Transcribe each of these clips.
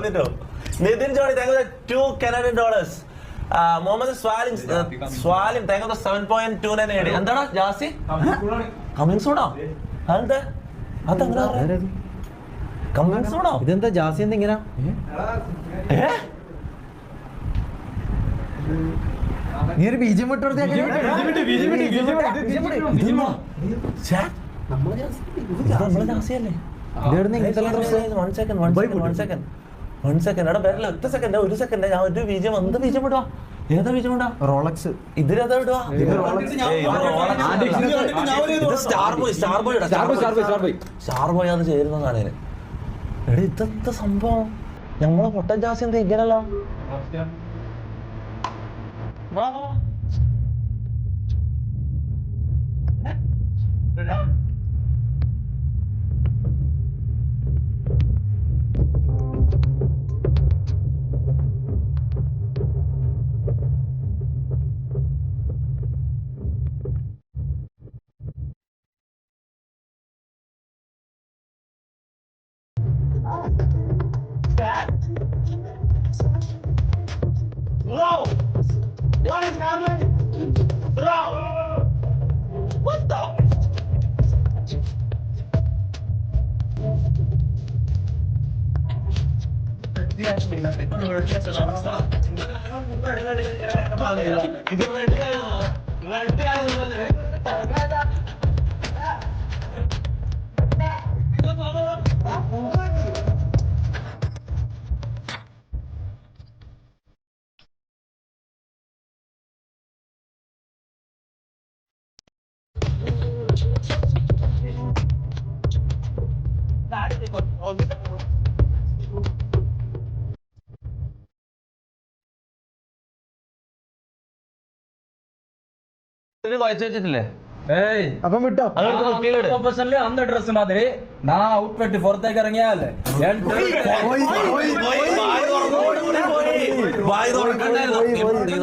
Nitin Jodi, thank you for $2 Canadian. Mohammed Swalim, thank you for 7.29. എന്താണ് Jassie coming സൂണോ അതെന്താ അതെങ്ങനെ coming സൂണോ ഇതെന്താ ജാസി എന്തെങ്ങനെ നീ ഒരു ബീജം വിട്ടു ജാസിയല്ലേ ഒരു സെക്കൻഡ് ഞാൻ ഒരു ബീജം എന്ത് ബീജം വിടുവാ ഏതാ ബീജം വിടാ റോളക്സ് ഇതിലേതാ വിടുവാ സ്റ്റാർ ബോയ് അത് ചേരുന്ന കാണാന് എടാ ഇതെന്താ സംഭവം നമ്മളെ പൊട്ടൻ ജാസി എന്താ ഇങ്ങനല്ലോ Bro! What is happening? Bro! What the? അപ്പം വിട്ടോ அந்த ட்ரெஸ் மாதிரி நான் அவுட்ஃபிட் പുറത്തേക്ക് ഇറങ്ങിയാലേ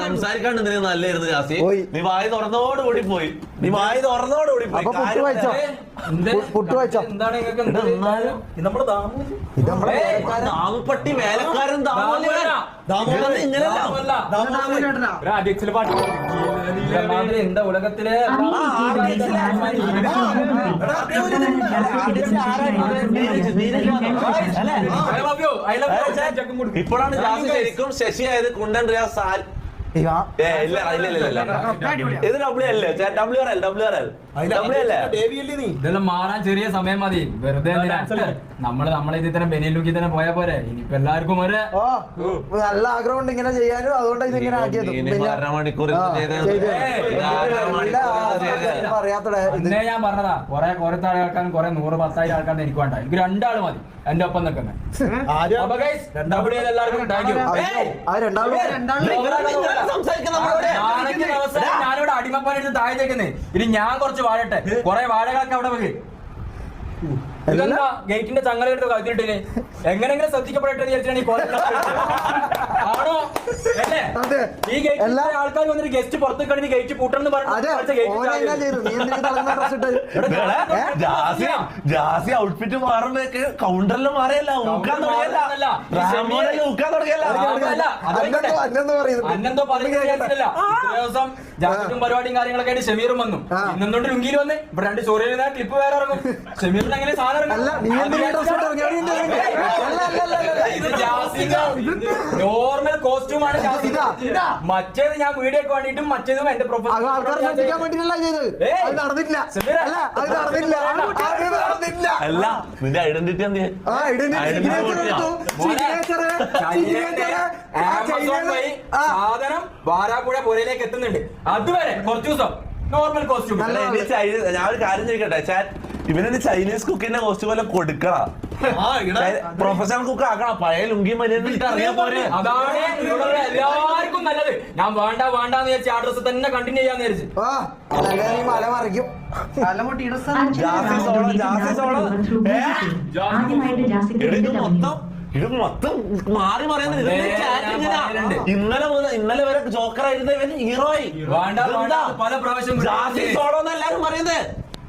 സംസാരിക്കാണ്ട് നല്ലായിരുന്നു ജാസി നീ വായി തുറന്നോടുകൂടി പോയി നീ വായി തുറന്നോടുകൂടി പോയി എന്താണ് നമ്മുടെ ദാമപ്പട്ടി വേലക്കാരൻ എന്താ ഉലകത്തിലെ ഇപ്പോഴാണ് ജാസി ശരിക്കും ശശിയായത് കുണ്ടൻ റിയാസ് ഇത് ഇതെല്ലാം മാറാൻ ചെറിയ സമയം മതി വെറുതെ നമ്മളെ ഇത്തരം ബെനിയലുക്കി തന്നെ പോയാ പോരെ ഇനിയിപ്പോ എല്ലാവർക്കും ഒരു നല്ല ആഗ്രഹം ഉണ്ട് ഇങ്ങനെ ചെയ്യാനും അതുകൊണ്ട് ഇതിങ്ങനെ ആക്കിയത് പിന്നെ ഞാൻ പറഞ്ഞതാ കുറെ കുറത്താഴ് ആൾക്കാരും കുറെ 100-10,000 ആൾക്കാരും എനിക്ക് വേണ്ട എനിക്ക് 2 ആള് മതി എന്റെ ഒപ്പം നിൽക്കുന്നത് എല്ലാവർക്കും താങ്ക് യു. ഞാനിവിടെ അടിമപ്പാലെടുത്ത് താഴത്തേക്കുന്നേ ഇനി ഞാൻ കുറച്ച് വാഴട്ടെ കുറെ വാഴകളൊക്കെ അവിടെ വെക്ക് ഇതെന്താ ഗേറ്റിന്റെ ചങ്ങലെടുത്ത് കഴുത്തിട്ടില്ലേ എങ്ങനെങ്കിലും ശ്രദ്ധിക്കപ്പെടട്ടെ ആണോ അല്ലേ ഈ ഗേറ്റിൽ ആൾക്കാർ വന്നിട്ട് ഗസ്റ്റ് പുറത്ത് കഴിഞ്ഞ് ഗേറ്റ് പൂട്ടണം ജാസി ഔട്ട്ഫിറ്റ് മാറുമ്പോഴേക്ക് കൗണ്ടറിൽ മാറിയല്ല അന്നെന്തോ പറയുന്നില്ല ദിവസം ജാക്കറ്റും പരിപാടിയും കാര്യങ്ങളൊക്കെ ആയിട്ട് ഷമീറും വന്നു ഇന്നുകൊണ്ട് ലുങ്കിയിൽ വന്ന് ഇവിടെ 2 ചോറിൽ ക്ലിപ്പ് വേറെ ഇറങ്ങും ഷമീറിന് അങ്ങനെ സാധനം നോർമൽ കോസ്റ്റ്യൂമാണ് മറ്റേത് ഞാൻ വീഡിയോക്ക് വേണ്ടിട്ടും മറ്റേതും എന്റെ അല്ല നിന്റെ ഐഡന്റിറ്റി സാധനം വാരാപ്പുഴ പുരയിലേക്ക് എത്തുന്നുണ്ട് അതുവരെ കുറച്ചു ദിവസം നോർമൽ കോസ്റ്റ്യൂം. ഞാൻ ഒരു കാര്യം ചോദിക്കട്ടെ ചാറ്റ് ഇവന് ചൈനീസ് കുക്കിന്റെ കോസ്റ്റ്യൂം എല്ലാം കൊടുക്കണം പ്രൊഫഷണൽ കുക്ക് ആക്കണം പഴയ ലുങ്കി മര്യാദ അതാണ് എല്ലാവർക്കും നല്ലത്. ഞാൻ വേണ്ടാന്ന് വിചാരിച്ച ആ ഡ്രസ് തന്നെ കണ്ടിന്യൂ ചെയ്യാന്ന് വിചാരിച്ചു ഇത് മൊത്തം മാറി പറയുന്നത് ഇന്നലെ വരെ ജോക്കറായിരുന്ന ഇവൻ ഹീറോയി പല പ്രാവശ്യം ജാസി സോളോ എന്നല്ലാരും പറയുന്നത്